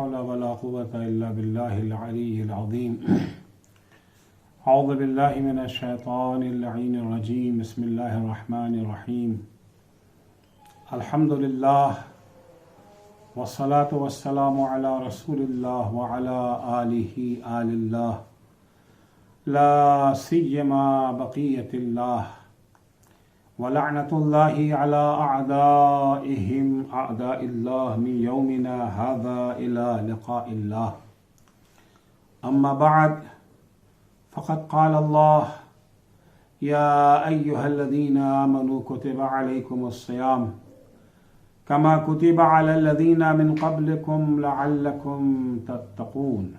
حول ولا قوة إلا بالله العلي العظيم. أعوذ بالله من الشيطان اللعين الرجيم. بسم الله الرحمن الرحيم. الحمد لله والصلاة والسلام على رسول الله وعلى آله آل الله لا سيما بقية الله ولعنة الله على أعدائهم أعداء الله من يومنا هذا إلى لقاء الله. أما بعد فقد قال الله يا أيها الذين آمنوا كتب عليكم الصيام كما كتب على الذين من قبلكم لعلكم تتقون.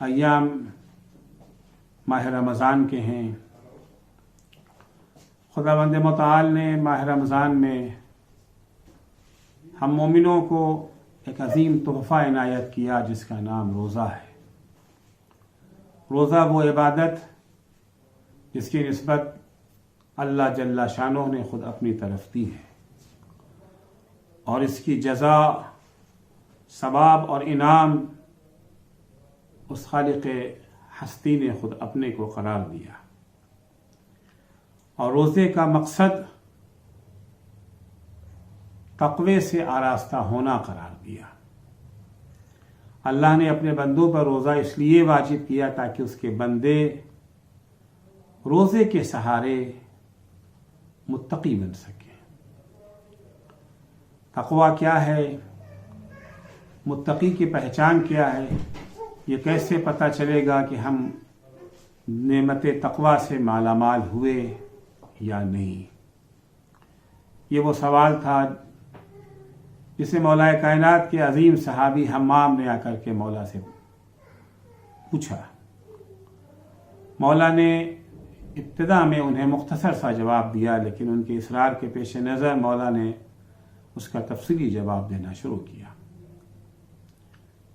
ایام ماہ رمضان کے ہیں. خداوند متعال نے ماہ رمضان میں ہم مومنوں کو ایک عظیم تحفہ عنایت کیا جس کا نام روزہ ہے. روزہ وہ عبادت جس کی نسبت اللہ جل شانہ نے خود اپنی طرف دی ہے اور اس کی جزا ثواب اور انعام اس خالق ہستی نے خود اپنے کو قرار دیا. اور روزے کا مقصد تقوی سے آراستہ ہونا قرار دیا. اللہ نے اپنے بندوں پر روزہ اس لیے واجب کیا تاکہ اس کے بندے روزے کے سہارے متقی بن سکیں. تقوی کیا ہے؟ متقی کی پہچان کیا ہے؟ یہ کیسے پتہ چلے گا کہ ہم نعمت تقوی سے مالا مال ہوئے یا نہیں؟ یہ وہ سوال تھا جسے مولا کائنات کے عظیم صحابی حمام نے آ کر کے مولا سے پوچھا. مولا نے ابتدا میں انہیں مختصر سا جواب دیا، لیکن ان کے اصرار کے پیش نظر مولا نے اس کا تفصیلی جواب دینا شروع کیا.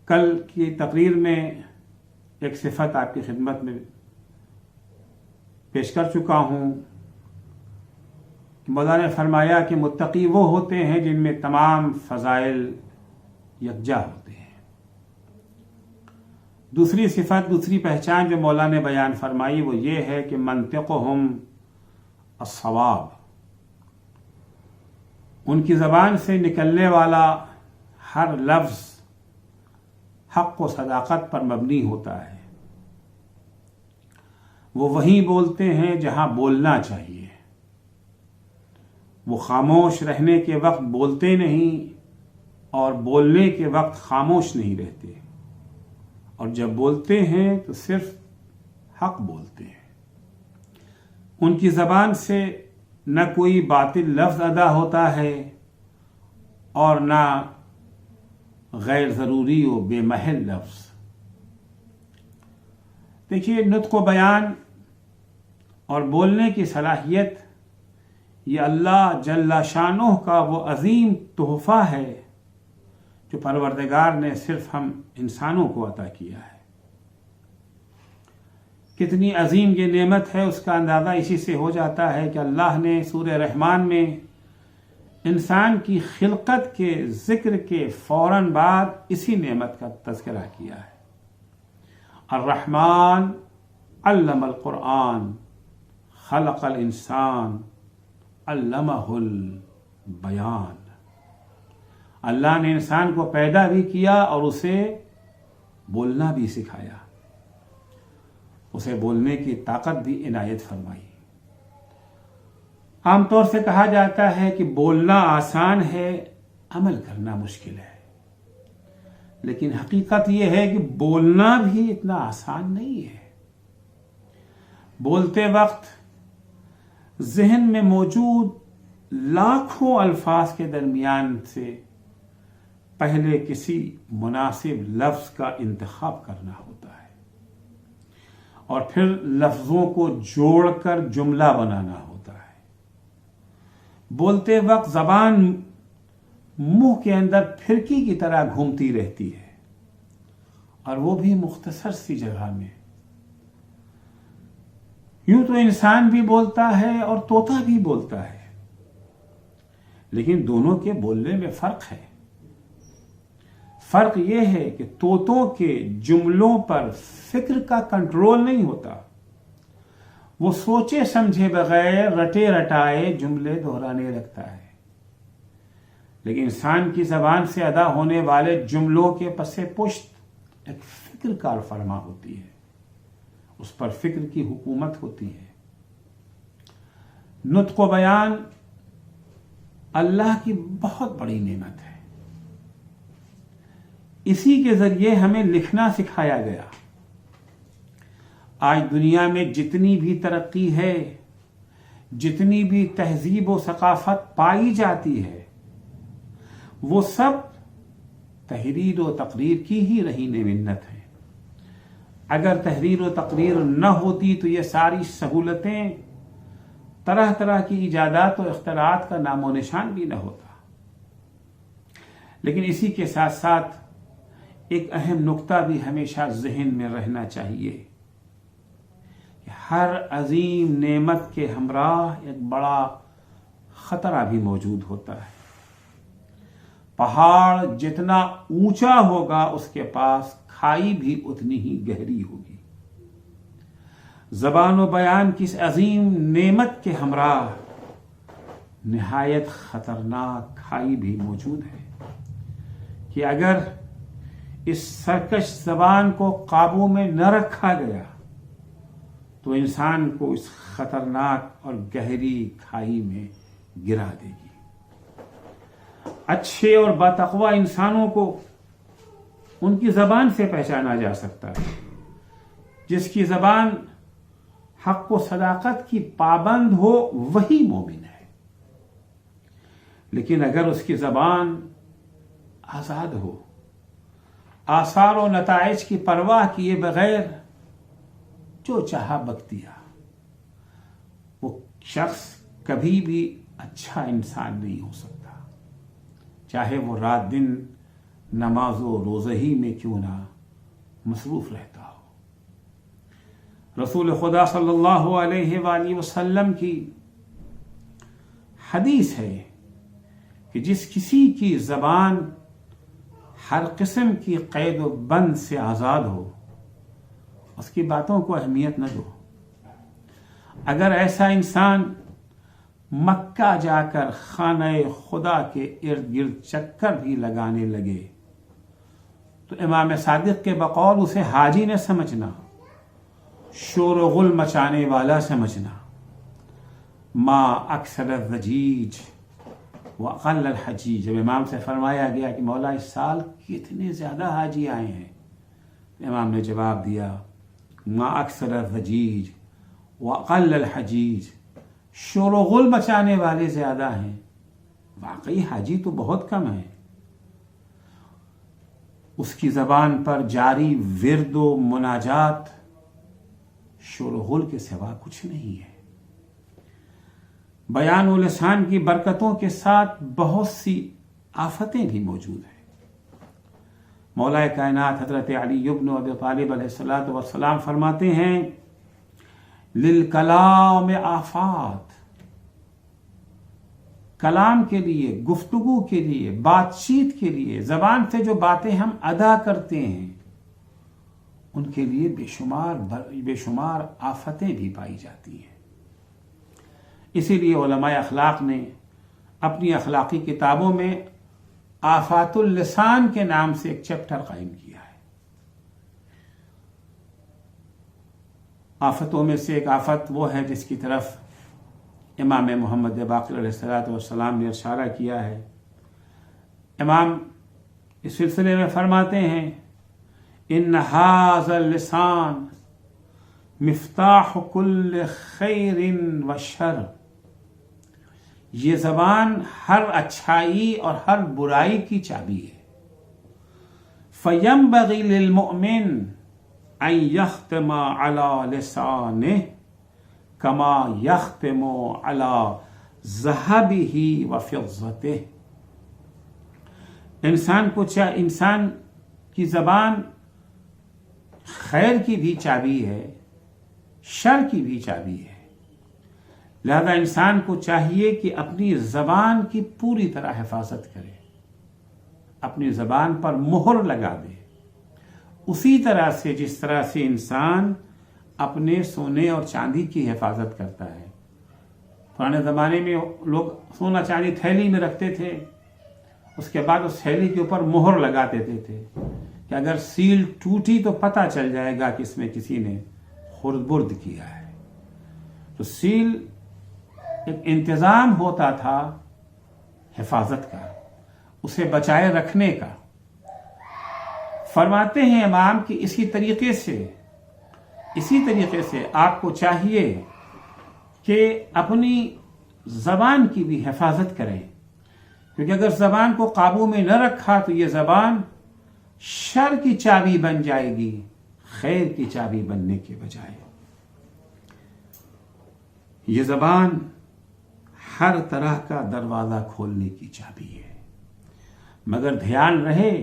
کل کی تقریر میں ایک صفت آپ کی خدمت میں پیش کر چکا ہوں. مولا نے فرمایا کہ متقی وہ ہوتے ہیں جن میں تمام فضائل یکجا ہوتے ہیں. دوسری صفت، دوسری پہچان جو مولا نے بیان فرمائی وہ یہ ہے کہ منطقہم الصواب، ان کی زبان سے نکلنے والا ہر لفظ حق و صداقت پر مبنی ہوتا ہے. وہ وہیں بولتے ہیں جہاں بولنا چاہیے. وہ خاموش رہنے کے وقت بولتے نہیں اور بولنے کے وقت خاموش نہیں رہتے، اور جب بولتے ہیں تو صرف حق بولتے ہیں. ان کی زبان سے نہ کوئی باطل لفظ ادا ہوتا ہے اور نہ غیر ضروری و بے محل لفظ. دیکھیے، نطق و بیان اور بولنے کی صلاحیت یہ اللہ جل شانہ کا وہ عظیم تحفہ ہے جو پروردگار نے صرف ہم انسانوں کو عطا کیا ہے. کتنی عظیم یہ نعمت ہے اس کا اندازہ اسی سے ہو جاتا ہے کہ اللہ نے سورہ رحمان میں انسان کی خلقت کے ذکر کے فوراً بعد اسی نعمت کا تذکرہ کیا ہے. الرحمن علم القرآن خلق الانسان علمہ البیان. اللہ نے انسان کو پیدا بھی کیا اور اسے بولنا بھی سکھایا، اسے بولنے کی طاقت بھی عنایت فرمائی. عام طور سے کہا جاتا ہے کہ بولنا آسان ہے، عمل کرنا مشکل ہے. لیکن حقیقت یہ ہے کہ بولنا بھی اتنا آسان نہیں ہے. بولتے وقت ذہن میں موجود لاکھوں الفاظ کے درمیان سے پہلے کسی مناسب لفظ کا انتخاب کرنا ہوتا ہے اور پھر لفظوں کو جوڑ کر جملہ بنانا ہوتا ہے. بولتے وقت زبان منہ کے اندر پھرکی کی طرح گھومتی رہتی ہے، اور وہ بھی مختصر سی جگہ میں. یوں تو انسان بھی بولتا ہے اور طوطا بھی بولتا ہے، لیکن دونوں کے بولنے میں فرق ہے. فرق یہ ہے کہ طوطوں کے جملوں پر فکر کا کنٹرول نہیں ہوتا، وہ سوچے سمجھے بغیر رٹے رٹائے جملے دہرانے لگتا ہے، لیکن انسان کی زبان سے ادا ہونے والے جملوں کے پس پشت ایک فکر کار فرما ہوتی ہے، اس پر فکر کی حکومت ہوتی ہے۔ نطق و بیان اللہ کی بہت بڑی نعمت ہے، اسی کے ذریعے ہمیں لکھنا سکھایا گیا۔ آج دنیا میں جتنی بھی ترقی ہے، جتنی بھی تہذیب و ثقافت پائی جاتی ہے، وہ سب تحریر و تقریر کی ہی رہی منت ہے۔ اگر تحریر و تقریر نہ ہوتی تو یہ ساری سہولتیں، طرح طرح کی ایجادات و اختراعات کا نام و نشان بھی نہ ہوتا۔ لیکن اسی کے ساتھ ساتھ ایک اہم نقطہ بھی ہمیشہ ذہن میں رہنا چاہیے کہ ہر عظیم نعمت کے ہمراہ ایک بڑا خطرہ بھی موجود ہوتا ہے۔ پہاڑ جتنا اونچا ہوگا اس کے پاس کھائی بھی اتنی ہی گہری ہوگی۔ زبان و بیان کی اس عظیم نعمت کے ہمراہ نہایت خطرناک کھائی بھی موجود ہے کہ اگر اس سرکش زبان کو قابو میں نہ رکھا گیا تو انسان کو اس خطرناک اور گہری کھائی میں گرا دے گی۔ اچھے اور باتقوی انسانوں کو ان کی زبان سے پہچانا جا سکتا ہے۔ جس کی زبان حق و صداقت کی پابند ہو وہی مومن ہے، لیکن اگر اس کی زبان آزاد ہو، آثار و نتائج کی پرواہ کیے بغیر جو چاہا بک دیا، وہ شخص کبھی بھی اچھا انسان نہیں ہو سکتا، چاہے وہ رات دن نماز و روزہ ہی میں کیوں نہ مصروف رہتا ہو۔ رسول خدا صلی اللہ علیہ وآلہ وسلم کی حدیث ہے کہ جس کسی کی زبان ہر قسم کی قید و بند سے آزاد ہو، اس کی باتوں کو اہمیت نہ دو۔ اگر ایسا انسان مکہ جا کر خانہ خدا کے ارد گرد چکر بھی لگانے لگے تو امام صادق کے بقول اسے حاجی نہ سمجھنا، شور و غل مچانے والا سمجھنا۔ ما اکثر الضجیج واقل الحجیج، جب امام سے فرمایا گیا کہ مولا اس سال کتنے زیادہ حاجی آئے ہیں، امام نے جواب دیا ما اکثر الضجیج واقل الحجیج، شور و غل مچانے والے زیادہ ہیں، واقعی حاجی تو بہت کم ہیں۔ اس کی زبان پر جاری ورد و مناجات شور و غل کے سوا کچھ نہیں ہے۔ بیان و لسان کی برکتوں کے ساتھ بہت سی آفتیں بھی موجود ہیں۔ مولا کائنات حضرت علی بن ابی طالب علیہ السلام فرماتے ہیں للکلام آفات، کلام کے لیے، گفتگو کے لیے، بات چیت کے لیے، زبان سے جو باتیں ہم ادا کرتے ہیں ان کے لیے بے شمار آفتیں بھی پائی جاتی ہیں۔ اسی لیے علماء اخلاق نے اپنی اخلاقی کتابوں میں آفات اللسان کے نام سے ایک چیپٹر قائم کیا ہے۔ آفتوں میں سے ایک آفت وہ ہے جس کی طرف امام محمد باقر علیہ السلام نے اشارہ کیا ہے۔ امام اس سلسلے میں فرماتے ہیں ان ھذا اللسان مفتاح کل خیر و شر، یہ زبان ہر اچھائی اور ہر برائی کی چابی ہے۔ فَيَنبَغِي لِلْمُؤْمِنِ أَن يَخْتِمَ عَلَى لِسَانِهِ كَمَا يَخْتِمُ عَلَى ذَهَبِهِ وَفِضَّتِهِ، انسان کی زبان خیر کی بھی چابی ہے، شر کی بھی چابی ہے، لہذا انسان کو چاہیے کہ اپنی زبان کی پوری طرح حفاظت کرے۔ اپنی زبان پر مہر لگا دے، اسی طرح سے جس طرح سے انسان اپنے سونے اور چاندی کی حفاظت کرتا ہے۔ پرانے زمانے میں لوگ سونا چاندی تھیلی میں رکھتے تھے، اس کے بعد اس تھیلی کے اوپر مہر لگا دیتے تھے کہ اگر سیل ٹوٹی تو پتہ چل جائے گا کہ اس میں کسی نے خرد برد کیا ہے۔ تو سیل ایک انتظام ہوتا تھا حفاظت کا، اسے بچائے رکھنے کا۔ فرماتے ہیں امام کہ اسی طریقے سے آپ کو چاہیے کہ اپنی زبان کی بھی حفاظت کریں، کیونکہ اگر زبان کو قابو میں نہ رکھا تو یہ زبان شر کی چابی بن جائے گی خیر کی چابی بننے کے بجائے۔ یہ زبان ہر طرح کا دروازہ کھولنے کی چابی ہے، مگر دھیان رہے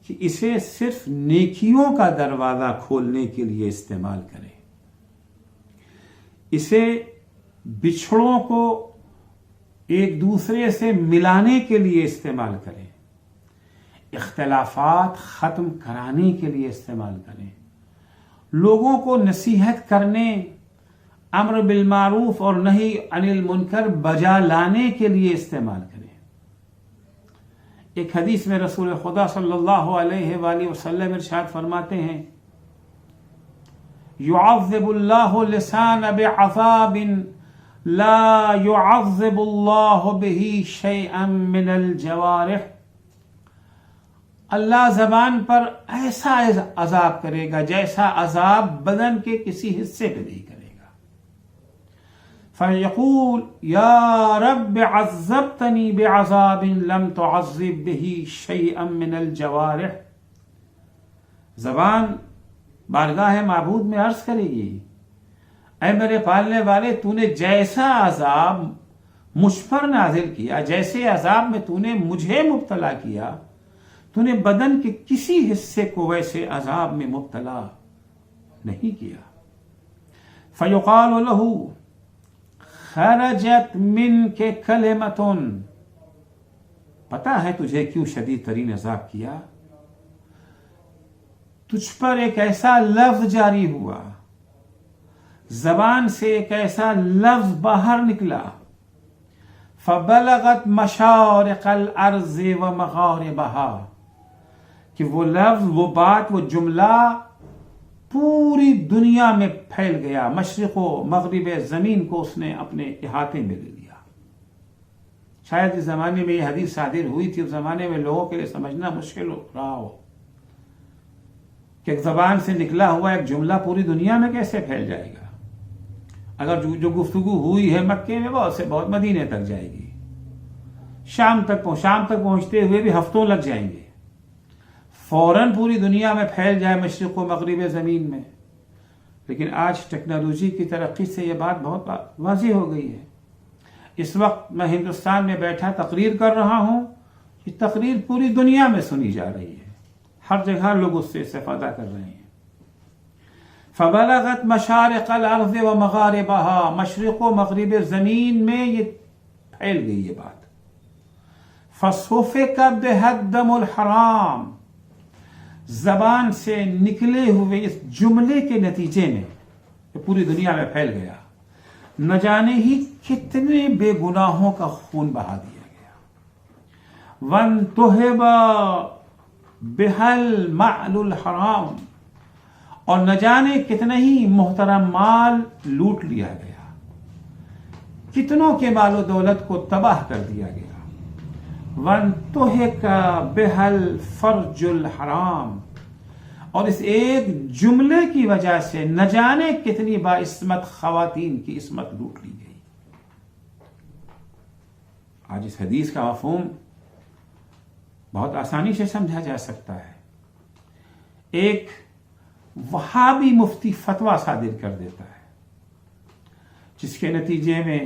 کہ اسے صرف نیکیوں کا دروازہ کھولنے کے لیے استعمال کریں، اسے بچھڑوں کو ایک دوسرے سے ملانے کے لیے استعمال کریں، اختلافات ختم کرانے کے لیے استعمال کریں، لوگوں کو نصیحت کرنے، امر بالمعروف اور نہی عن المنکر بجا لانے کے لیے استعمال کریں۔ ایک حدیث میں رسول خدا صلی اللہ علیہ وآلہ وسلم ارشاد فرماتے ہیں، يعذب اللہ لسان بعذاب لا يعذب اللہ به شيئا من الجوارح۔ اللہ زبان پر ایسا عذاب کرے گا جیسا عذاب بدن کے کسی حصے پہ نہیں کرے گا۔ فَيَقُولُ يَا رَبِّ عَذَّبْتَنِي بِعَذَابٍ لَمْ تُعَذِّبْ بِهِ شَيْئًا مِنَ الْجَوَارِحِ۔ زبان بارگاہ معبود میں عرض کرے گی، اے میرے پالنے والے، تو نے جیسا عذاب مجھ پر نازل کیا، جیسے عذاب میں تو نے مجھے مبتلا کیا، تو نے بدن کے کسی حصے کو ویسے عذاب میں مبتلا نہیں کیا۔ فَيُقَالُ لَهُ خرجت منك کلمۃ، پتہ ہے تجھے کیوں شدید ترین عذاب کیا؟ تجھ پر ایک ایسا لفظ جاری ہوا، زبان سے ایک ایسا لفظ باہر نکلا، فبلغت مشارق الارض ومغاربها، کہ وہ لفظ، وہ بات، وہ جملہ پوری دنیا میں پھیل گیا، مشرق و مغرب زمین کو اس نے اپنے احاطے میں لے لیا۔ شاید اس زمانے میں یہ حدیث صادر ہوئی تھی، اس زمانے میں لوگوں کے لیے سمجھنا مشکل رہا ہو کہ ایک زبان سے نکلا ہوا ایک جملہ پوری دنیا میں کیسے پھیل جائے گا۔ اگر جو گفتگو ہوئی ہے مکے میں بہت سے بہت مدینے تک جائے گی، شام تک پہنچتے ہوئے بھی ہفتوں لگ جائیں گے، فوراً پوری دنیا میں پھیل جائے مشرق و مغرب زمین میں۔ لیکن آج ٹیکنالوجی کی ترقی سے یہ بات بہت واضح ہو گئی ہے۔ اس وقت میں ہندوستان میں بیٹھا تقریر کر رہا ہوں، یہ تقریر پوری دنیا میں سنی جا رہی ہے، ہر جگہ لوگ اس سے استفادہ کر رہے ہیں۔ فبلغت مشارق الارض ومغاربها، مشرق و مغرب زمین میں یہ پھیل گئی یہ بات۔ فسفک بها الدم الحرام، زبان سے نکلے ہوئے اس جملے کے نتیجے میں یہ پوری دنیا میں پھیل گیا، نہ جانے ہی کتنے بے گناہوں کا خون بہا دیا گیا۔ وانتہب بها المال الحرام، اور نہ جانے کتنے ہی محترم مال لوٹ لیا گیا، کتنوں کے مال و دولت کو تباہ کر دیا گیا۔ وانتہک بها الفرج الحرام، اور اس ایک جملے کی وجہ سے نہ جانے کتنی باعصمت خواتین کی عصمت لوٹ لی گئی۔ آج اس حدیث کا مفہوم بہت آسانی سے سمجھا جا سکتا ہے۔ ایک وہابی مفتی فتویٰ صادر کر دیتا ہے، جس کے نتیجے میں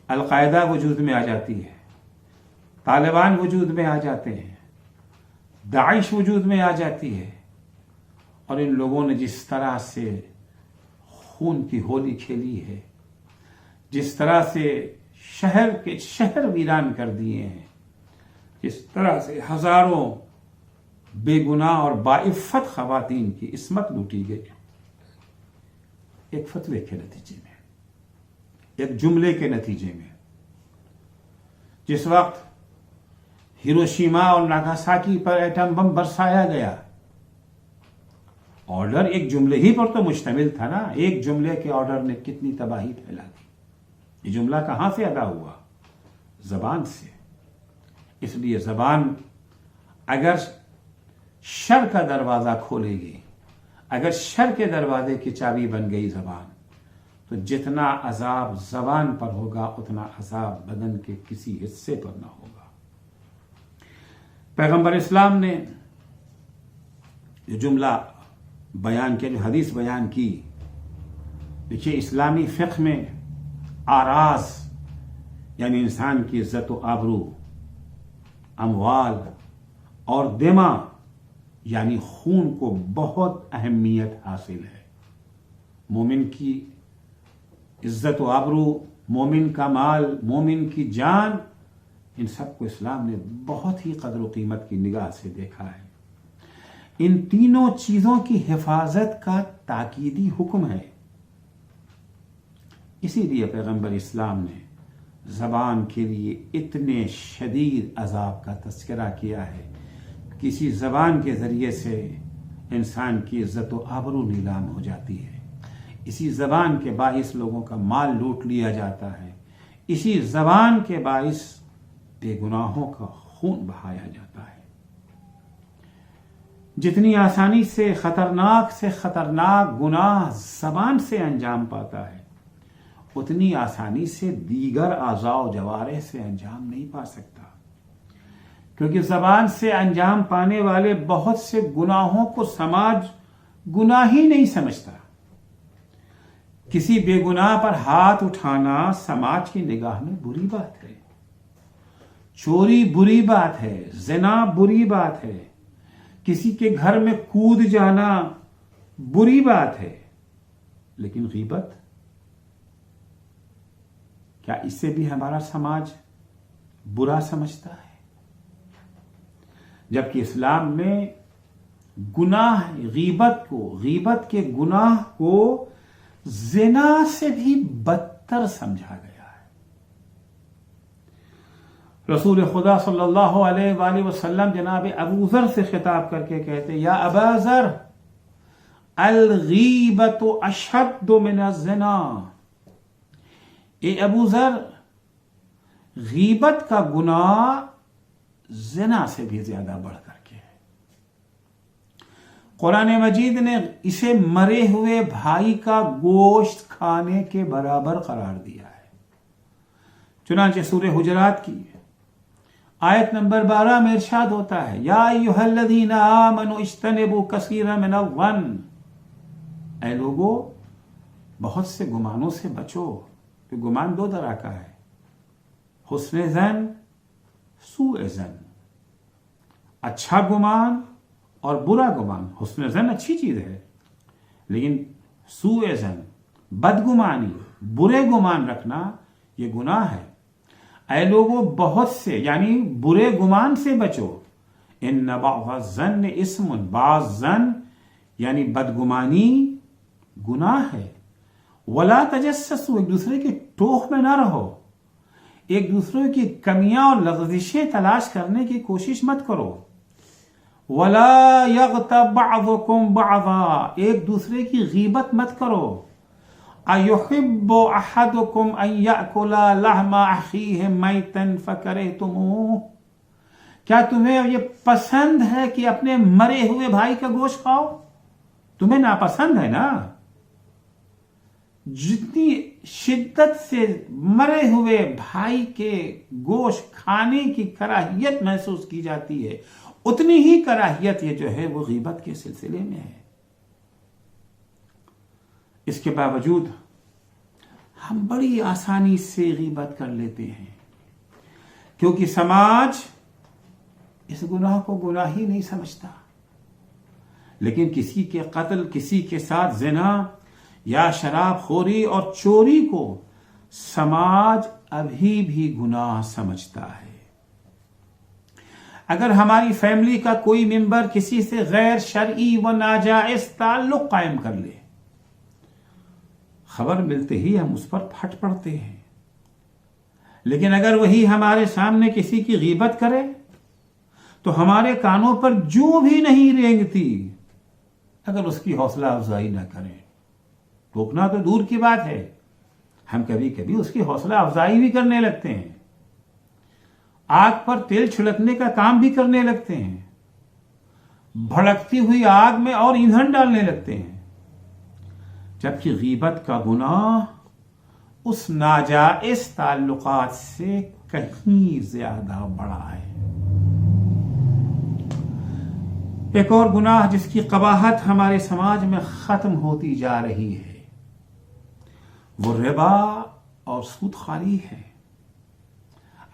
القاعدہ وجود میں آ جاتی ہے، طالبان وجود میں آ جاتے ہیں، داعش وجود میں آ جاتی ہے، اور ان لوگوں نے جس طرح سے خون کی ہولی کھیلی ہے، جس طرح سے شہر ویران کر دیے ہیں، اس طرح سے ہزاروں بے گناہ اور باعفت خواتین کی عصمت لوٹی گئی ایک فتوے کے نتیجے میں، ایک جملے کے نتیجے میں۔ جس وقت ہیروشیما اور ناگاساکی پر ایٹم بم برسایا گیا، آرڈر ایک جملے ہی پر تو مشتمل تھا نا، ایک جملے کے آرڈر نے کتنی تباہی پھیلا دی۔ یہ جملہ کہاں سے ادا ہوا؟ زبان سے۔ اس لیے زبان اگر شر کا دروازہ کھولے گی، اگر شر کے دروازے کی چابی بن گئی زبان، تو جتنا عذاب زبان پر ہوگا اتنا عذاب بدن کے کسی حصے پر نہ ہوگا۔ پیغمبر اسلام نے جو جملہ بیان کیا، جو حدیث بیان کی، دیکھیے اسلامی فقہ میں اعراض یعنی انسان کی عزت و آبرو، اموال اور دماء یعنی خون کو بہت اہمیت حاصل ہے۔ مومن کی عزت و آبرو، مومن کا مال، مومن کی جان، ان سب کو اسلام نے بہت ہی قدر و قیمت کی نگاہ سے دیکھا ہے۔ ان تینوں چیزوں کی حفاظت کا تاکیدی حکم ہے۔ اسی لیے پیغمبر اسلام نے زبان کے لیے اتنے شدید عذاب کا تذکرہ کیا ہے۔ کسی زبان کے ذریعے سے انسان کی عزت و آبرو نیلام ہو جاتی ہے، اسی زبان کے باعث لوگوں کا مال لوٹ لیا جاتا ہے، اسی زبان کے باعث بے گناہوں کا خون بہایا جاتا ہے۔ جتنی آسانی سے خطرناک گناہ زبان سے انجام پاتا ہے، اتنی آسانی سے دیگر اعضاء و جوارح سے انجام نہیں پا سکتا، کیونکہ زبان سے انجام پانے والے بہت سے گناہوں کو سماج گناہ ہی نہیں سمجھتا۔ کسی بے گناہ پر ہاتھ اٹھانا سماج کی نگاہ میں بری بات ہے، چوری بری بات ہے، زنا بری بات ہے، کسی کے گھر میں کود جانا بری بات ہے، لیکن غیبت، کیا اس سے بھی ہمارا سماج برا سمجھتا ہے؟ جبکہ اسلام میں گناہ غیبت کے گناہ کو زنا سے بھی بدتر سمجھا گیا ہے۔ رسول خدا صلی اللہ علیہ وآلہ وسلم جناب ابو ذر سے خطاب کر کے کہتے، یا ابا ذر الغیبت اشد من الزنا، اے ابو ذر، غیبت کا گناہ زنا سے بھی زیادہ بڑھ کر کے ہے۔ قرآن مجید نے اسے مرے ہوئے بھائی کا گوشت کھانے کے برابر قرار دیا ہے۔ چنانچہ سورہ حجرات کی آیت نمبر 12 میں ارشاد ہوتا ہے، یا ایھا الذین آمنوا اجتنبوا کثیرا من الظن، اے لوگو بہت سے گمانوں سے بچو، کہ گمان دو طرح کا ہے، حسن ظن، سوء ظن، اچھا گمان اور برا گمان۔ حسن ظن اچھی چیز ہے، لیکن سوء ظن، بدگمانی، برے گمان رکھنا یہ گناہ ہے۔ اے لوگوں بہت سے یعنی برے گمان سے بچو، ان بعض الظن اسم، بعض ظن یعنی بدگمانی گناہ ہے۔ ولا تجسسوا، ایک دوسرے کی ٹوخ میں نہ رہو، ایک دوسرے کی کمیاں اور لغزشیں تلاش کرنے کی کوشش مت کرو۔ ولا یغتب بعضکم بعضا، ایک دوسرے کی غیبت مت کرو۔ ایحب احدکم ان یأکل لحم اخیہ میتا فکرہتموہ، کیا تمہیں یہ پسند ہے کہ اپنے مرے ہوئے بھائی کا گوشت کھاؤ؟ تمہیں ناپسند ہے نا؟ جتنی شدت سے مرے ہوئے بھائی کے گوشت کھانے کی کراہیت محسوس کی جاتی ہے، اتنی ہی کراہیت یہ جو ہے وہ غیبت کے سلسلے میں ہے۔ اس کے باوجود ہم بڑی آسانی سے غیبت کر لیتے ہیں، کیونکہ سماج اس گناہ کو گناہ ہی نہیں سمجھتا۔ لیکن کسی کے قتل، کسی کے ساتھ زنا یا شراب خوری اور چوری کو سماج ابھی بھی گناہ سمجھتا ہے۔ اگر ہماری فیملی کا کوئی ممبر کسی سے غیر شرعی و ناجائز تعلق قائم کر لے، خبر ملتے ہی ہم اس پر پھٹ پڑتے ہیں، لیکن اگر وہی ہمارے سامنے کسی کی غیبت کرے تو ہمارے کانوں پر جو بھی نہیں رینگتی اگر اس کی حوصلہ افزائی نہ کریں۔ ٹوکنا تو دور کی بات ہے، ہم کبھی کبھی اس کی حوصلہ افزائی بھی کرنے لگتے ہیں، آگ پر تیل چھڑکنے کا کام بھی کرنے لگتے ہیں، بھڑکتی ہوئی آگ میں اور ایندھن ڈالنے لگتے ہیں، جبکہ غیبت کا گناہ اس ناجائز تعلقات سے کہیں زیادہ بڑا ہے۔ ایک اور گناہ جس کی قباحت ہمارے سماج میں ختم ہوتی جا رہی ہے وہ ربا اور سود خواری ہے۔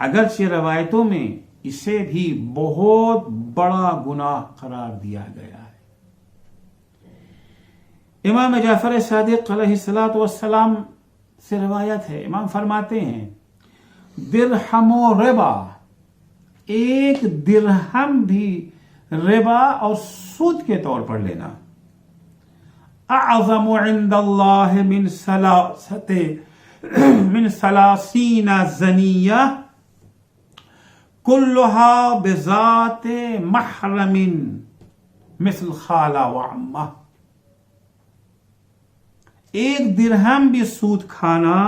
اگرچہ روایتوں میں اسے بھی بہت بڑا گناہ قرار دیا گیا ہے۔ امام جعفر صادق علیہ السلام سے روایت ہے، امام فرماتے ہیں درہم و ربا، ایک درہم بھی ربا اور سود کے طور پر لینا، اعظم عند اللہ من ثلاثین زنیہ کلها بذات محرم مثل خالہ و عمہ۔ ایک درہم بھی سود کھانا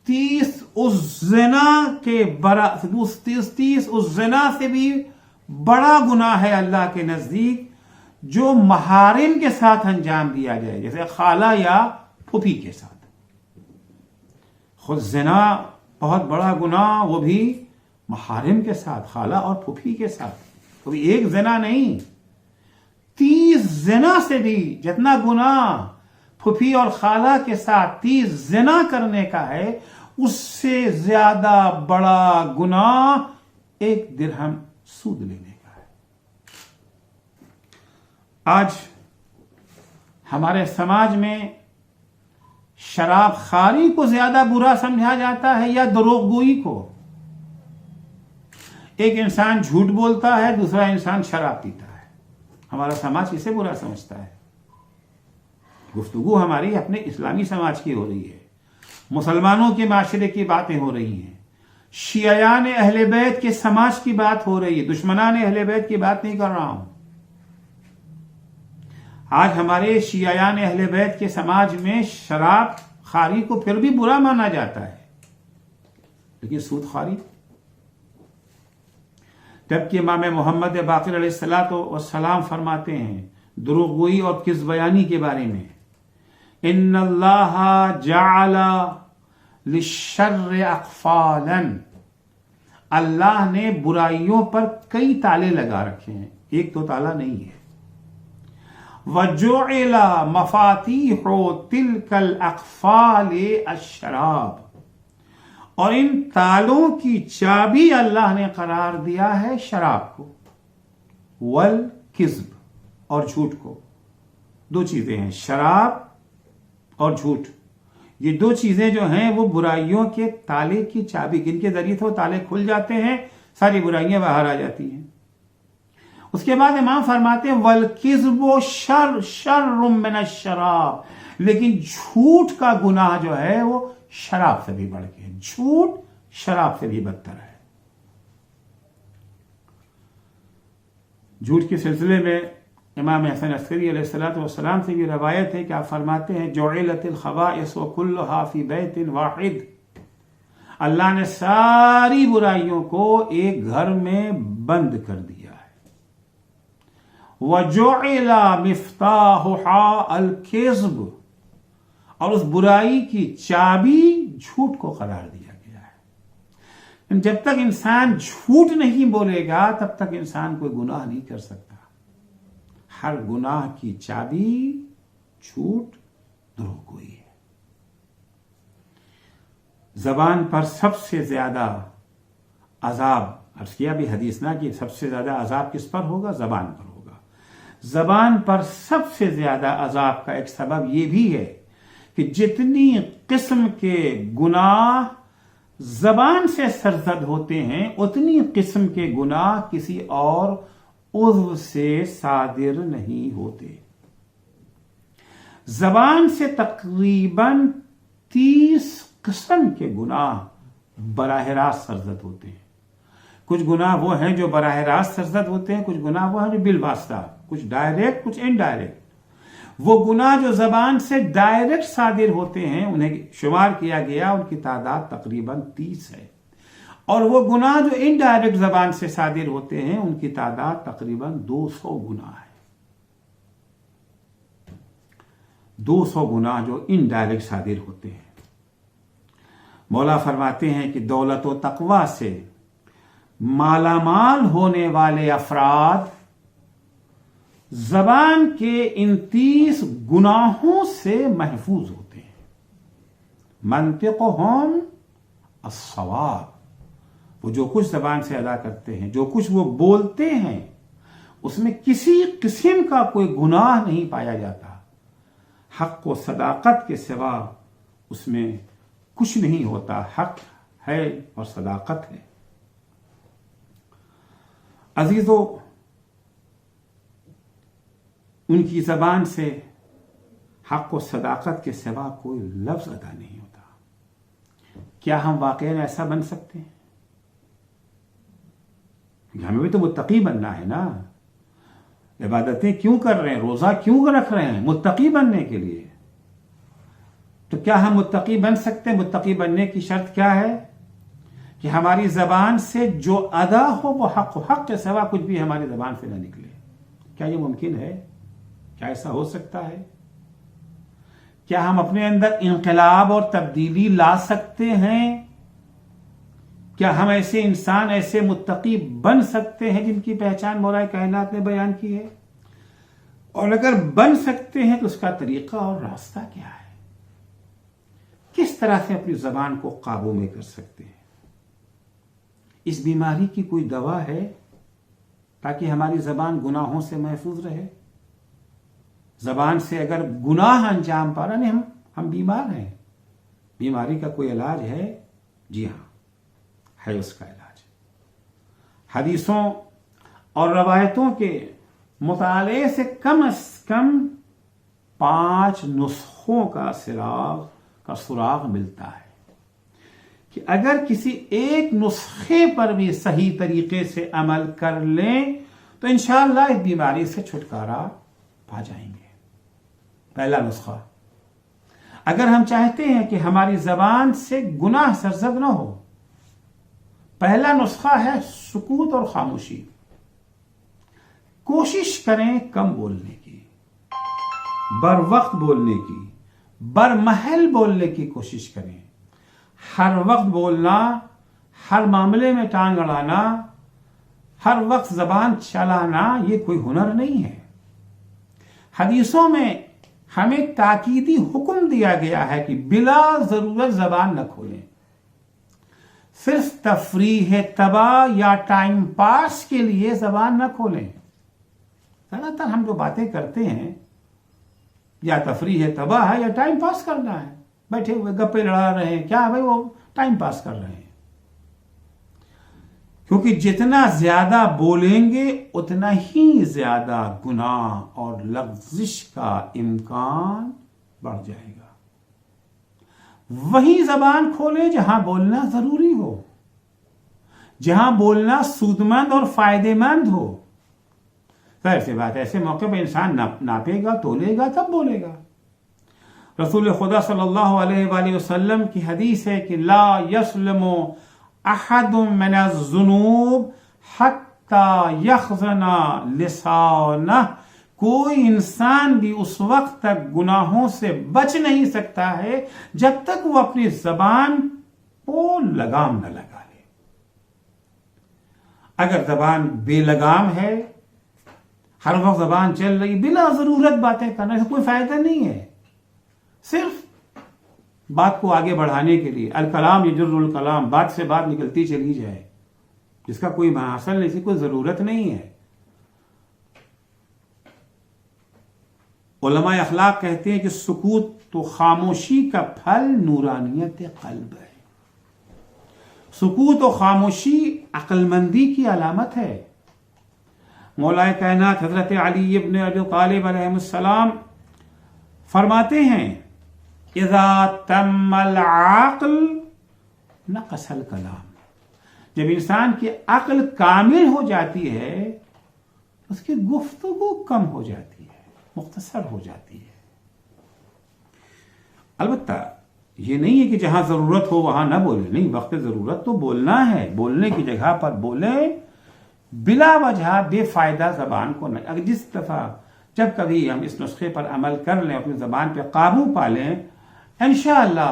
30 اس زنا کے اس زنا سے بھی بڑا گناہ ہے اللہ کے نزدیک جو محارم کے ساتھ انجام دیا جائے، جیسے خالہ یا پھوپھی کے ساتھ۔ خود زنا بہت بڑا گناہ، وہ بھی محارم کے ساتھ، خالہ اور پھوپھی کے ساتھ، وہ بھی ایک زنا نہیں، 30 زنا سے بھی جتنا گناہ پھوپھی اور خالہ کے ساتھ 30 زنا کرنے کا ہے، اس سے زیادہ بڑا گناہ ایک درہم سود لینے کا ہے۔ آج ہمارے سماج میں شراب خواری کو زیادہ برا سمجھا جاتا ہے یا دروغ گوئی کو؟ ایک انسان جھوٹ بولتا ہے، دوسرا انسان شراب پیتا ہے، ہمارا سماج اسے برا سمجھتا ہے۔ گفتگو ہماری اپنے اسلامی سماج کی ہو رہی ہے، مسلمانوں کے معاشرے کی باتیں ہو رہی ہیں، شیعیان اہل بیت کے سماج کی بات ہو رہی ہے، دشمنان اہل بیت کی بات نہیں کر رہا ہوں۔ آج ہمارے شیعیان اہل بیت کے سماج میں شراب خواری کو پھر بھی برا مانا جاتا ہے، لیکن سود خواری، جبکہ امام محمد باقر علیہ السلام فرماتے ہیں دروغ گوئی اور کذب بیانی کے بارے میں، ان اللہ جعل للشر اقفالا، اللہ نے برائیوں پر کئی تالے لگا رکھے ہیں، ایک تو تالا نہیں ہے۔ وَجُعِلَ مَفَاتِيحُ تِلْكَ الْأَقْفَالِ الشَّرَابِ، اور ان تالوں کی چابی اللہ نے قرار دیا ہے شراب کو، والکذب، اور جھوٹ کو۔ دو چیزیں ہیں، شراب اور جھوٹ، یہ دو چیزیں جو ہیں وہ برائیوں کے تالے کی چابی، جن کے ذریعے سے وہ تالے کھل جاتے ہیں، ساری برائیاں باہر آ جاتی ہیں۔ اس کے بعد امام فرماتے ہیں وَالْكِذْبُ شَرٌّ مِّنَ الشَّرَابِ، لیکن جھوٹ کا گناہ جو ہے وہ شراب سے بھی بڑھ کے ہے، جھوٹ شراب سے بھی بدتر ہے۔ جھوٹ کے سلسلے میں امام حسن عسکری علیہ السلام سے یہ روایت ہے کہ آپ فرماتے ہیں جُعِلَتِ الْخَبَائِثُ وَكُلُّهَا فِي بَيْتٍ وَاحِدٍ، اللہ نے ساری برائیوں کو ایک گھر میں بند کر دیا ہے۔ وَجُعِلَ مِفْتَاحُهَا الْكِذْبُ، اور اس برائی کی چابی جھوٹ کو قرار دیا گیا ہے۔ جب تک انسان جھوٹ نہیں بولے گا تب تک انسان کوئی گناہ نہیں کر سکتا۔ ہر گناہ کی چابی جھوٹ، دروغ گوئی ہے۔ زبان پر سب سے زیادہ عذاب، عرض کیا بھی حدیث نہ کہ سب سے زیادہ عذاب کس پر ہوگا؟ زبان پر ہوگا۔ زبان پر سب سے زیادہ عذاب کا ایک سبب یہ بھی ہے کہ جتنی قسم کے گناہ زبان سے سرزد ہوتے ہیں اتنی قسم کے گناہ کسی اور عضو سے صادر نہیں ہوتے۔ زبان سے تقریباً 30 قسم کے گناہ براہ راست سرزد ہوتے ہیں۔ کچھ گناہ وہ ہیں جو براہ راست سرزد ہوتے ہیں، کچھ گناہ وہ ہیں جو بالواسطہ، کچھ ڈائریکٹ کچھ انڈائریکٹ۔ وہ گناہ جو زبان سے ڈائریکٹ صادر ہوتے ہیں انہیں شمار کیا گیا، ان کی تعداد تقریباً 30 ہے، اور وہ گناہ جو انڈائریکٹ زبان سے صادر ہوتے ہیں ان کی تعداد تقریباً 200 گناہ ہے۔ 200 گناہ جو انڈائریکٹ صادر ہوتے ہیں۔ مولا فرماتے ہیں کہ دولت و تقوی سے مالا مال ہونے والے افراد زبان کے ان 30 گناہوں سے محفوظ ہوتے ہیں۔ منطقہم الصواب، وہ جو کچھ زبان سے ادا کرتے ہیں، جو کچھ وہ بولتے ہیں، اس میں کسی قسم کا کوئی گناہ نہیں پایا جاتا۔ حق و صداقت کے سوا اس میں کچھ نہیں ہوتا۔ حق ہے اور صداقت ہے۔ عزیزو، ان کی زبان سے حق و صداقت کے سوا کوئی لفظ ادا نہیں ہوتا۔ کیا ہم واقعی ایسا بن سکتے ہیں؟ ہمیں بھی تو متقی بننا ہے نا۔ عبادتیں کیوں کر رہے ہیں، روزہ کیوں رکھ رہے ہیں؟ متقی بننے کے لیے۔ تو کیا ہم متقی بن سکتے ہیں؟ متقی بننے کی شرط کیا ہے؟ کہ ہماری زبان سے جو ادا ہو وہ حق و حق کے سوا کچھ بھی ہماری زبان سے نہ نکلے۔ کیا یہ ممکن ہے؟ کیا ایسا ہو سکتا ہے؟ کیا ہم اپنے اندر انقلاب اور تبدیلی لا سکتے ہیں؟ کیا ہم ایسے انسان، ایسے متقی بن سکتے ہیں جن کی پہچان مولا کائنات نے بیان کی ہے؟ اور اگر بن سکتے ہیں تو اس کا طریقہ اور راستہ کیا ہے؟ کس طرح سے اپنی زبان کو قابو میں کر سکتے ہیں؟ اس بیماری کی کوئی دوا ہے تاکہ ہماری زبان گناہوں سے محفوظ رہے؟ زبان سے اگر گناہ انجام پا رہے ہیں، ہم بیمار ہیں، بیماری کا کوئی علاج ہے؟ جی ہاں، ہے اس کا علاج۔ حدیثوں اور روایتوں کے مطالعے سے کم از کم 5 نسخوں کا سراغ ملتا ہے کہ اگر کسی ایک نسخے پر بھی صحیح طریقے سے عمل کر لیں تو انشاءاللہ اس بیماری سے چھٹکارا پا جائیں گے۔ پہلا نسخہ، اگر ہم چاہتے ہیں کہ ہماری زبان سے گناہ سرزد نہ ہو، پہلا نسخہ ہے سکوت اور خاموشی۔ کوشش کریں کم بولنے کی، بر وقت بولنے کی، بر محل بولنے کی کوشش کریں۔ ہر وقت بولنا، ہر معاملے میں ٹانگ اڑانا، ہر وقت زبان چلانا یہ کوئی ہنر نہیں ہے۔ حدیثوں میں ہمیں تاکیدی حکم دیا گیا ہے کہ بلا ضرورت زبان نہ کھولیں۔ صرف تفریح طبع یا ٹائم پاس کے لیے زبان نہ کھولیں۔ زیادہ تر ہم جو باتیں کرتے ہیں یا تفریح طبع ہے یا ٹائم پاس کرنا ہے، بیٹھے ہوئے گپے لڑا رہے ہیں، کیا بھائی وہ ٹائم پاس کر رہے ہیں۔ کیونکہ جتنا زیادہ بولیں گے اتنا ہی زیادہ گناہ اور لغزش کا امکان بڑھ جائے گا۔ وہی زبان کھولیں جہاں بولنا ضروری ہو، جہاں بولنا سودمند اور فائدے مند ہو۔ ظاہر سی بات ہے، ایسے موقع پہ انسان ناپے گا، تولے گا، تب بولے گا۔ رسول خدا صلی اللہ علیہ وآلہ وسلم کی حدیث ہے کہ لا یسلم احد من الذنوب حتی یخزن لسانہ، کوئی انسان بھی اس وقت تک گناہوں سے بچ نہیں سکتا ہے جب تک وہ اپنی زبان کو لگام نہ لگا لے۔ اگر زبان بے لگام ہے، ہر وقت زبان چل رہی، بلا ضرورت باتیں کرنے سے کوئی فائدہ نہیں ہے، صرف بات کو آگے بڑھانے کے لیے۔ الکلام یجر الکلام، بات سے بات نکلتی چلی جائے، جس کا کوئی محاصل نہیں، سے کوئی ضرورت نہیں ہے۔ علماء اخلاق کہتے ہیں کہ سکوت تو خاموشی کا پھل نورانیت قلب ہے۔ سکوت و خاموشی عقل مندی کی علامت ہے. مولا کائنات حضرت علی ابن ابی طالب علیہ السلام فرماتے ہیں اذا تم العقل نقص الکلام. جب انسان کی عقل کامل ہو جاتی ہے اس کی گفتگو کم ہو جاتی ہے، مختصر ہو جاتی ہے. البتہ یہ نہیں ہے کہ جہاں ضرورت ہو وہاں نہ بولے، نہیں، وقت ضرورت تو بولنا ہے، بولنے کی جگہ پر بولیں، بلا وجہ بے فائدہ زبان کو نہ. اگر جس دفعہ جب کبھی ہم اس نسخے پر عمل کر لیں، اپنی زبان پہ قابو پا لیں، انشاءاللہ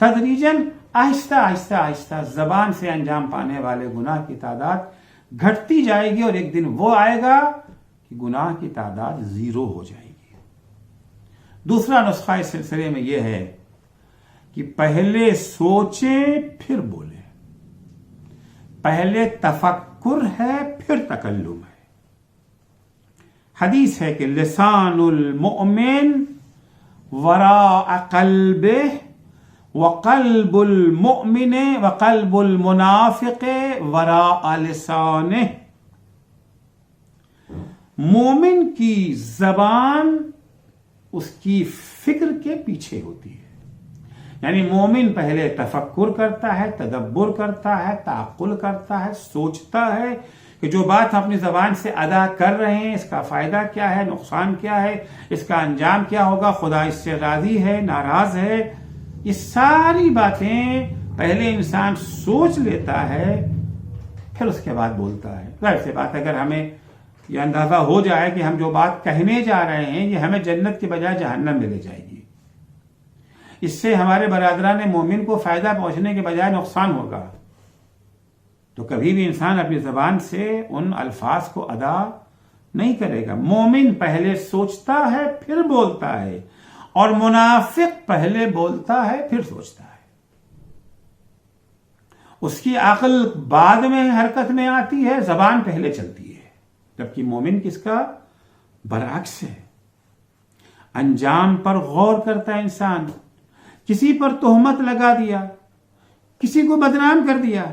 تدریجاً آہستہ آہستہ آہستہ زبان سے انجام پانے والے گناہ کی تعداد گھٹتی جائے گی، اور ایک دن وہ آئے گا کہ گناہ کی تعداد 0 ہو جائے گی. دوسرا نسخہ اس سلسلے میں یہ ہے کہ پہلے سوچیں پھر بولیں. پہلے تفکر ہے پھر تکلم ہے. حدیث ہے کہ لسان المؤمن وراء قلبه وقلب المؤمن وقلب المنافق وراء لسانه. مومن کی زبان اس کی فکر کے پیچھے ہوتی ہے. یعنی مومن پہلے تفکر کرتا ہے، تدبر کرتا ہے، تعقل کرتا ہے، سوچتا ہے کہ جو بات ہم اپنی زبان سے ادا کر رہے ہیں اس کا فائدہ کیا ہے، نقصان کیا ہے، اس کا انجام کیا ہوگا، خدا اس سے راضی ہے، ناراض ہے. یہ ساری باتیں پہلے انسان سوچ لیتا ہے پھر اس کے بعد بولتا ہے. ظاہر سی بات اگر ہمیں یہ اندازہ ہو جائے کہ ہم جو بات کہنے جا رہے ہیں یہ ہمیں جنت کے بجائے جہنم میں لے جائے گی، اس سے ہمارے برادران مومن کو فائدہ پہنچنے کے بجائے نقصان ہوگا، تو کبھی بھی انسان اپنی زبان سے ان الفاظ کو ادا نہیں کرے گا. مومن پہلے سوچتا ہے پھر بولتا ہے، اور منافق پہلے بولتا ہے پھر سوچتا ہے. اس کی عقل بعد میں حرکت میں آتی ہے، زبان پہلے چلتی ہے. جبکہ مومن کس کا برعکس ہے. انجام پر غور کرتا ہے انسان. کسی پر تہمت لگا دیا، کسی کو بدنام کر دیا.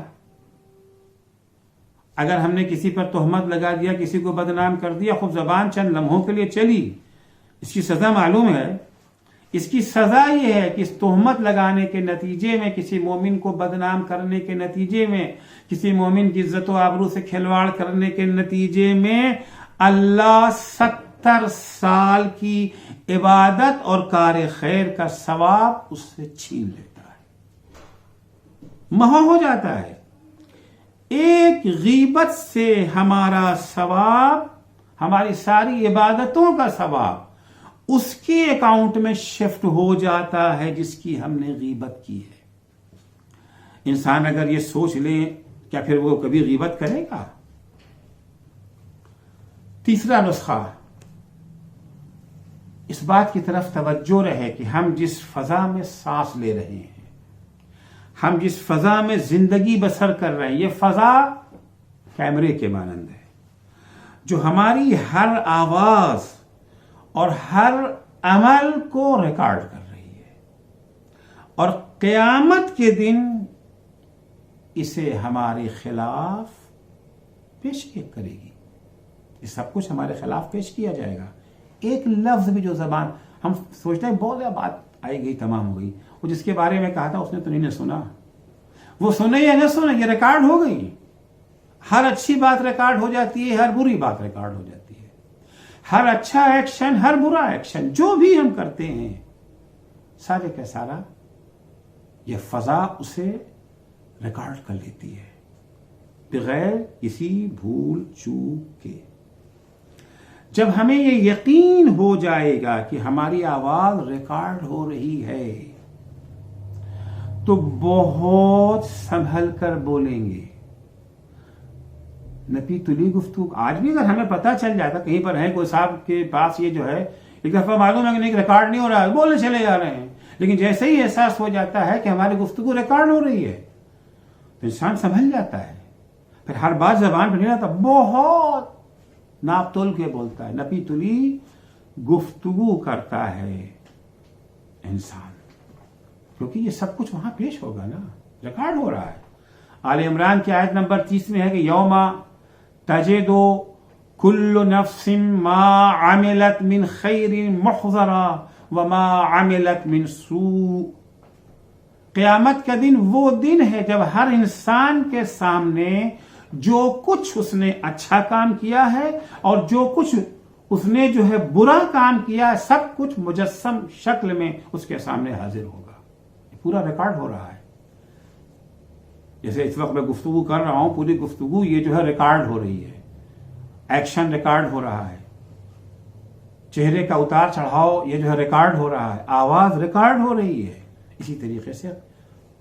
اگر ہم نے کسی پر تہمت لگا دیا، کسی کو بدنام کر دیا، خوب زبان چند لمحوں کے لیے چلی، اس کی سزا معلوم ہے. اس کی سزا یہ ہے کہ اس تہمت لگانے کے نتیجے میں، کسی مومن کو بدنام کرنے کے نتیجے میں، کسی مومن کی عزت و آبرو سے کھلواڑ کرنے کے نتیجے میں اللہ 70 سال کی عبادت اور کار خیر کا ثواب اس سے چھین لیتا ہے، محو ہو جاتا ہے. ایک غیبت سے ہمارا ثواب، ہماری ساری عبادتوں کا ثواب اس کے اکاؤنٹ میں شفٹ ہو جاتا ہے جس کی ہم نے غیبت کی ہے. انسان اگر یہ سوچ لے کیا پھر وہ کبھی غیبت کرے گا؟ تیسرا نسخہ اس بات کی طرف توجہ رہے کہ ہم جس فضا میں سانس لے رہے ہیں، ہم جس فضا میں زندگی بسر کر رہے ہیں، یہ فضا کیمرے کے مانند ہے جو ہماری ہر آواز اور ہر عمل کو ریکارڈ کر رہی ہے، اور قیامت کے دن اسے ہمارے خلاف پیش کرے گی. یہ سب کچھ ہمارے خلاف پیش کیا جائے گا. ایک لفظ بھی جو زبان ہم سوچتے ہیں بہت زیادہ بات آئی گئی، تمام ہو گئی، وہ جس کے بارے میں کہا تھا اس نے تو نہیں سنا، وہ سنے یا نہ سنے، یہ ریکارڈ ہو گئی. ہر اچھی بات ریکارڈ ہو جاتی ہے، ہر بری بات ریکارڈ ہو جاتی ہے. ہر اچھا ایکشن، ہر برا ایکشن، جو بھی ہم کرتے ہیں سارے کا سارا یہ فضا اسے ریکارڈ کر لیتی ہے بغیر کسی بھول چوک کے. جب ہمیں یہ یقین ہو جائے گا کہ ہماری آواز ریکارڈ ہو رہی ہے تو بہت سنبھل کر بولیں گے. نپی تلی گفتگو آج بھی اگر ہمیں پتہ چل جاتا کہیں پر ہے کوئی صاحب کے پاس یہ جو ہے ایک دفعہ معلوم ہے کہ نہیں ریکارڈ نہیں ہو رہا ہے، بولنے چلے جا رہے ہیں، لیکن جیسے ہی احساس ہو جاتا ہے کہ ہماری گفتگو ریکارڈ ہو رہی ہے تو انسان سنبھل جاتا ہے. پھر ہر بات زبان پہ نہیں رہتا، بہت ناپ تول کے بولتا ہے. نپی تلی گفتگو کرتا ہے انسان، کیونکہ یہ سب کچھ وہاں پیش ہوگا نا، ریکارڈ ہو رہا ہے. آل عمران کی آیت نمبر 30 میں ہے کہ یوما تجدو کل نفس ما عملت من خیر محضرا وما عملت من سوء. قیامت کا دن وہ دن ہے جب ہر انسان کے سامنے جو کچھ اس نے اچھا کام کیا ہے اور جو کچھ اس نے جو ہے برا کام کیا ہے سب کچھ مجسم شکل میں اس کے سامنے حاضر ہوگا. یہ پورا ریکارڈ ہو رہا ہے. جیسے اس وقت میں گفتگو کر رہا ہوں، پوری گفتگو یہ جو ہے ریکارڈ ہو رہی ہے، ایکشن ریکارڈ ہو رہا ہے، چہرے کا اتار چڑھاؤ یہ جو ہے ریکارڈ ہو رہا ہے، آواز ریکارڈ ہو رہی ہے. اسی طریقے سے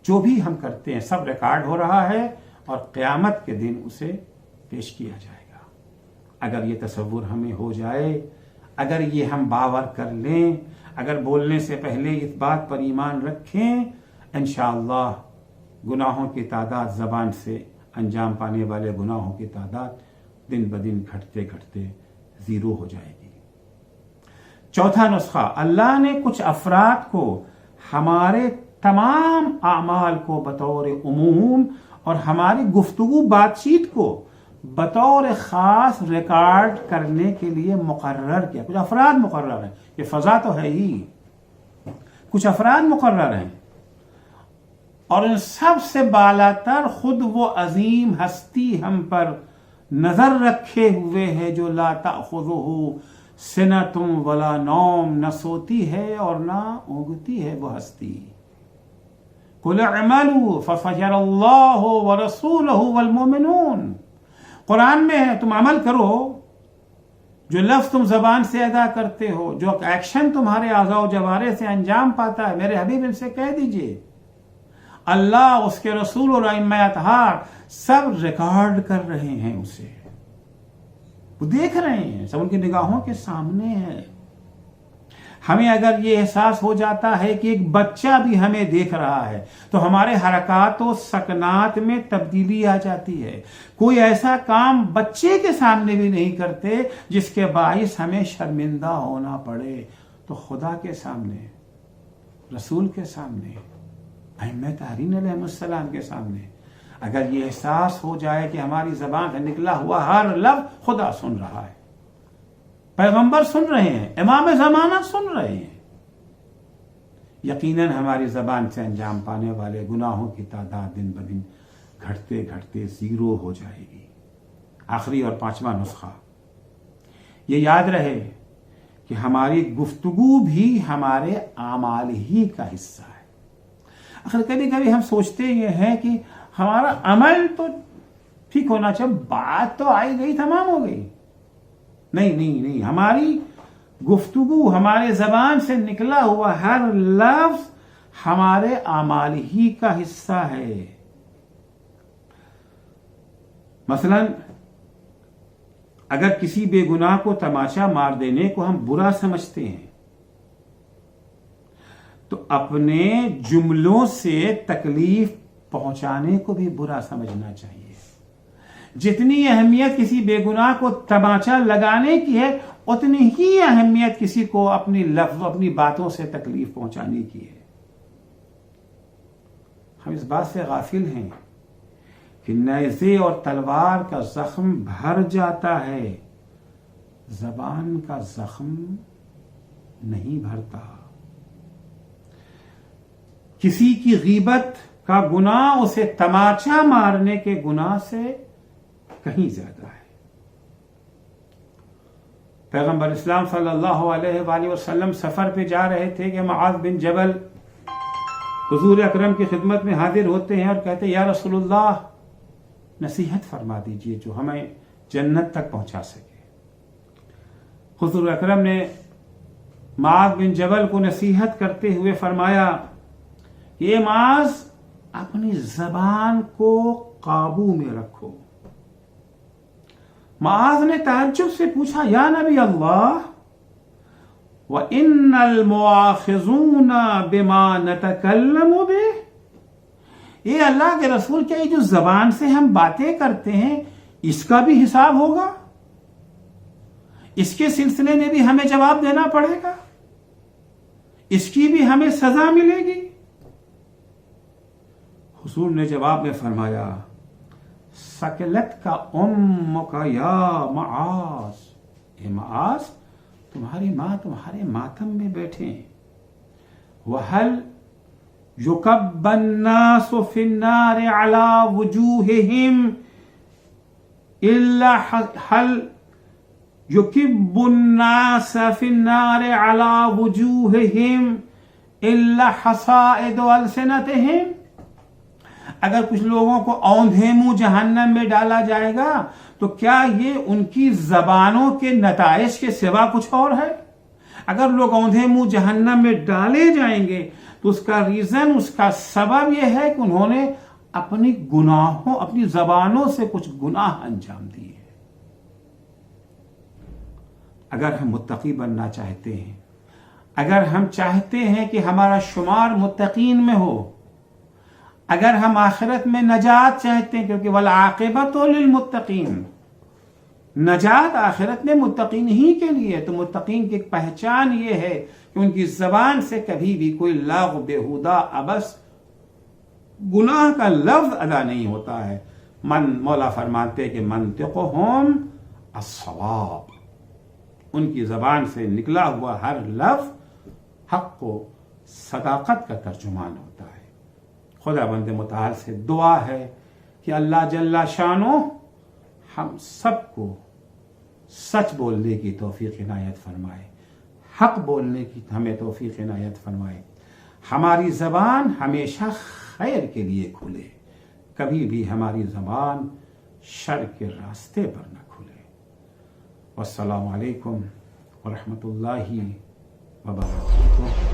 جو بھی ہم کرتے ہیں سب ریکارڈ ہو رہا ہے اور قیامت کے دن اسے پیش کیا جائے گا. اگر یہ تصور ہمیں ہو جائے، اگر یہ ہم باور کر لیں، اگر بولنے سے پہلے اس بات پر ایمان رکھیں، انشاءاللہ گناہوں کی تعداد، زبان سے انجام پانے والے گناہوں کی تعداد دن بدن گھٹتے گھٹتے زیرو ہو جائے گی. چوتھا نسخہ، اللہ نے کچھ افراد کو ہمارے تمام اعمال کو بطور عموم اور ہماری گفتگو بات چیت کو بطور خاص ریکارڈ کرنے کے لیے مقرر کیا. کچھ افراد مقرر ہیں، یہ فضا تو ہے ہی، کچھ افراد مقرر ہیں اور ان سب سے بالا تر خود وہ عظیم ہستی ہم پر نظر رکھے ہوئے ہے جو لا تأخذہ سنۃ ولا نوم، نہ سوتی ہے اور نہ اونگتی ہے وہ ہستی. قل اعملوا فسيرى الله ورسوله والمؤمنون. قرآن میں ہے تم عمل کرو، جو لفظ تم زبان سے ادا کرتے ہو، جو ایکشن تمہارے اعضاء و جوارح سے انجام پاتا ہے، میرے حبیب ان سے کہہ دیجئے اللہ، اس کے رسول اور ائمہ اطہار سب ریکارڈ کر رہے ہیں، اسے وہ دیکھ رہے ہیں، سب ان کی نگاہوں کے سامنے ہے. ہمیں اگر یہ احساس ہو جاتا ہے کہ ایک بچہ بھی ہمیں دیکھ رہا ہے تو ہمارے حرکات و سکنات میں تبدیلی آ جاتی ہے. کوئی ایسا کام بچے کے سامنے بھی نہیں کرتے جس کے باعث ہمیں شرمندہ ہونا پڑے، تو خدا کے سامنے، رسول کے سامنے، ائمہ طاہرین علیہ السلام کے سامنے اگر یہ احساس ہو جائے کہ ہماری زبان سے نکلا ہوا ہر لفظ خدا سن رہا ہے، پیغمبر سن رہے ہیں، امام زمانہ سن رہے ہیں، یقیناً ہماری زبان سے انجام پانے والے گناہوں کی تعداد دن بدن گھٹتے گھٹتے زیرو ہو جائے گی. آخری اور پانچواں نسخہ، یہ یاد رہے کہ ہماری گفتگو بھی ہمارے اعمال ہی کا حصہ ہے. آخر کبھی کبھی ہم سوچتے یہ ہیں کہ ہمارا عمل تو ٹھیک ہونا چاہیے، بات تو آئی گئی تمام ہو گئی. نہیں، ہماری گفتگو، ہمارے زبان سے نکلا ہوا ہر لفظ ہمارے اعمال ہی کا حصہ ہے. مثلا اگر کسی بے گناہ کو تماشا مار دینے کو ہم برا سمجھتے ہیں تو اپنے جملوں سے تکلیف پہنچانے کو بھی برا سمجھنا چاہیے. جتنی اہمیت کسی بے گناہ کو تماچا لگانے کی ہے اتنی ہی اہمیت کسی کو اپنی لفظ، اپنی باتوں سے تکلیف پہنچانے کی ہے. ہم اس بات سے غافل ہیں کہ نیزے اور تلوار کا زخم بھر جاتا ہے، زبان کا زخم نہیں بھرتا. کسی کی غیبت کا گناہ اسے تماچا مارنے کے گناہ سے کہیں زیادہ ہے. پیغمبر اسلام صلی اللہ علیہ وآلہ وسلم سفر پہ جا رہے تھے کہ معاذ بن جبل حضور اکرم کی خدمت میں حاضر ہوتے ہیں اور کہتے ہیں یا رسول اللہ نصیحت فرما دیجئے جو ہمیں جنت تک پہنچا سکے. حضور اکرم نے معاذ بن جبل کو نصیحت کرتے ہوئے فرمایا کہ اے معاذ، اپنی زبان کو قابو میں رکھو. معاذ نے تعجب سے پوچھا یا نبی اللہ، وَإِنَّ الْمُؤَاخِذُونَ بِمَا نَتَكَلَّمُ بِهِ، اے اللہ کے رسول، کیا یہ جو زبان سے ہم باتیں کرتے ہیں اس کا بھی حساب ہوگا؟ اس کے سلسلے میں بھی ہمیں جواب دینا پڑے گا؟ اس کی بھی ہمیں سزا ملے گی؟ حضور نے جواب میں فرمایا سکلت کا امک یا معاذ، اے معاذ تمہاری ماں تمہارے ماتم میں بیٹھے ہیں. وَهَلْ يُكَبَّ النَّاسُ فِي النَّارِ عَلَى وُجُوهِهِمْ هل يكب الناس في النار على وجوههم إلا حصائد ألسنتهم. اگر کچھ لوگوں کو اوندھے منہ جہنم میں ڈالا جائے گا تو کیا یہ ان کی زبانوں کے نتائج کے سوا کچھ اور ہے؟ اگر لوگ اوندھے منہ جہنم میں ڈالے جائیں گے تو اس کا ریزن، اس کا سبب یہ ہے کہ انہوں نے اپنی گناہوں، اپنی زبانوں سے کچھ گناہ انجام دیے. اگر ہم متقی بننا چاہتے ہیں، اگر ہم چاہتے ہیں کہ ہمارا شمار متقین میں ہو، اگر ہم آخرت میں نجات چاہتے ہیں، کیونکہ والعاقبۃ للمتقین، نجات آخرت میں متقین ہی کے لیے، تو متقین کی پہچان یہ ہے کہ ان کی زبان سے کبھی بھی کوئی لغو، بیہودہ، عبث، گناہ کا لفظ ادا نہیں ہوتا ہے. مولا فرماتے کہ منطقہم الصواب، ان کی زبان سے نکلا ہوا ہر لفظ حق و صداقت کا ترجمان ہوتا ہے. خدا بند متعال سے دعا ہے کہ اللہ جل شانہ ہم سب کو سچ بولنے کی توفیق عنایت فرمائے، حق بولنے کی ہمیں توفیق عنایت فرمائے. ہماری زبان ہمیشہ خیر کے لیے کھلے، کبھی بھی ہماری زبان شر کے راستے پر نہ کھلے. والسلام علیکم ورحمۃ اللہ وبرکاتہ.